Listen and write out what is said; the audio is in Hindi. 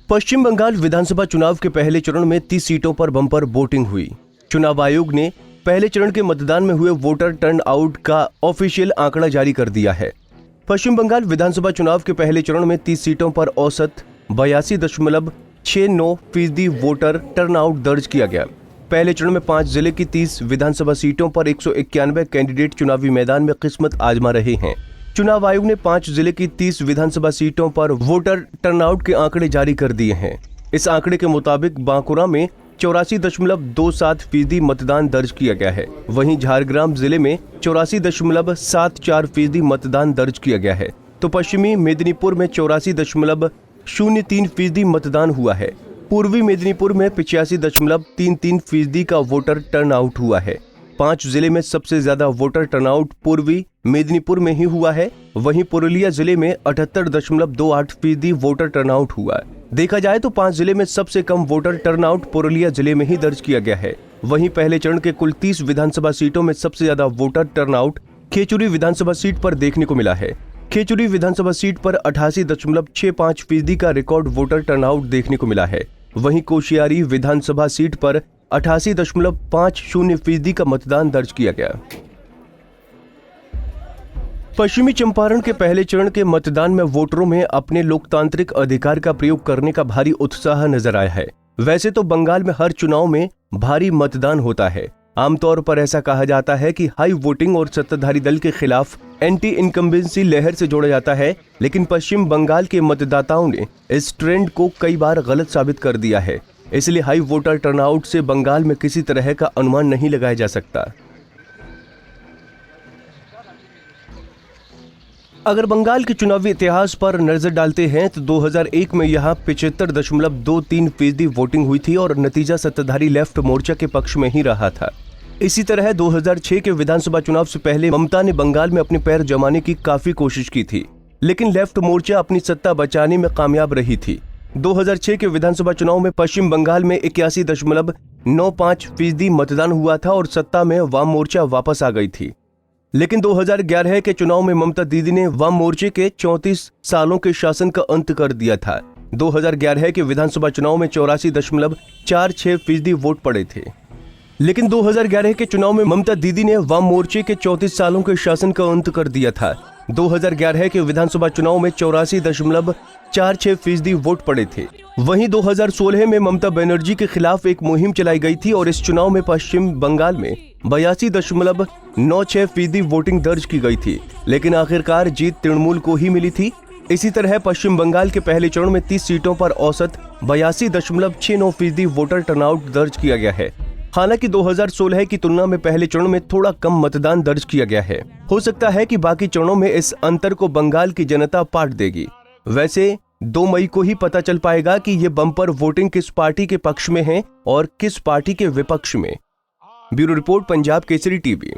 पश्चिम बंगाल विधानसभा चुनाव के पहले चरण में 30 सीटों पर बम्पर वोटिंग हुई। चुनाव आयोग ने पहले चरण के मतदान में हुए वोटर टर्न आउट का ऑफिशियल आंकड़ा जारी कर दिया है। पश्चिम बंगाल विधानसभा चुनाव के पहले चरण में 30 सीटों पर औसत 82.69% वोटर टर्न आउट दर्ज किया गया। पहले चरण में 5 जिले की 30 विधानसभा सीटों पर 191 कैंडिडेट चुनावी मैदान में किस्मत आजमा रहे हैं। चुनाव आयोग ने 5 जिले की 30 विधानसभा सीटों पर वोटर टर्नआउट के आंकड़े जारी कर दिए हैं। इस आंकड़े के मुताबिक बांकुरा में 84.27% मतदान दर्ज किया गया है। वहीं झारग्राम जिले में 84.74% मतदान दर्ज किया गया है, तो पश्चिमी मेदिनीपुर में 84.03% मतदान हुआ है। पूर्वी मेदिनीपुर में 85.33% का वोटर टर्नआउट हुआ है। 5 जिले में सबसे ज्यादा वोटर टर्नआउट पूर्वी मेदिनीपुर में ही हुआ है। वहीं पुरुलिया जिले में 78.28% वोटर टर्नआउट हुआ। देखा जाए तो 5 जिले में सबसे कम वोटर टर्नआउट पुरुलिया जिले में ही दर्ज किया गया है। वहीं पहले चरण के कुल 30 विधानसभा सीटों में सबसे ज्यादा वोटर टर्नआउट खेचुरी विधानसभा सीट पर देखने को मिला है। खेचुरी विधानसभा सीट पर 88.65% का रिकॉर्ड वोटर टर्नआउट देखने को मिला है। वहीं कोशियारी विधानसभा सीट पर 88.50% का मतदान दर्ज किया गया। पश्चिमी चंपारण के पहले चरण के मतदान में वोटरों में अपने लोकतांत्रिक अधिकार का प्रयोग करने का भारी उत्साह नजर आया है। वैसे तो बंगाल में हर चुनाव में भारी मतदान होता है। आमतौर पर ऐसा कहा जाता है कि हाई वोटिंग और सत्ताधारी दल के खिलाफ एंटी इनकम्बेंसी लहर से जोड़ा जाता है, लेकिन पश्चिम बंगाल के मतदाताओं ने इस ट्रेंड को कई बार गलत साबित कर दिया है। इसलिए हाई वोटर टर्नआउट से बंगाल में किसी तरह का अनुमान नहीं लगाया जा सकता। अगर बंगाल के चुनावी इतिहास पर नजर डालते हैं तो 2001 में यहां 75.23% वोटिंग हुई थी और नतीजा सत्ताधारी लेफ्ट मोर्चा के पक्ष में ही रहा था। इसी तरह 2006 के विधानसभा चुनाव से पहले ममता ने बंगाल में अपने पैर जमाने की काफी कोशिश की थी, लेकिन लेफ्ट मोर्चा अपनी सत्ता बचाने में कामयाब रही थी। 2006 के विधानसभा चुनाव में पश्चिम बंगाल में 81.95% मतदान हुआ था और सत्ता में वाम मोर्चा वापस आ गई थी। लेकिन 2011 के चुनाव में ममता दीदी ने वाम मोर्चे के 34 सालों के शासन का अंत कर दिया था। 2011 के विधानसभा चुनाव में 84.46% वोट पड़े थे। लेकिन 2011 के चुनाव में ममता दीदी ने वाम मोर्चे के 34 सालों के शासन का अंत कर दिया था। 2011 के विधानसभा चुनाव में 84.46% वोट पड़े थे। वहीं 2016 में ममता बनर्जी के खिलाफ एक मुहिम चलाई गई थी और इस चुनाव में पश्चिम बंगाल में 82.96% वोटिंग दर्ज की गई थी, लेकिन आखिरकार जीत तृणमूल को ही मिली थी। इसी तरह पश्चिम बंगाल के पहले चरण में 30 सीटों पर औसत 82.69% वोटर टर्नआउट दर्ज किया गया है। हालांकि 2016 की तुलना में पहले चरण में थोड़ा कम मतदान दर्ज किया गया है। हो सकता है कि बाकी चरणों में इस अंतर को बंगाल की जनता पाट देगी। वैसे 2 मई को ही पता चल पाएगा कि ये बम्पर वोटिंग किस पार्टी के पक्ष में है और किस पार्टी के विपक्ष में। Bureau report, Punjab Kesari TV.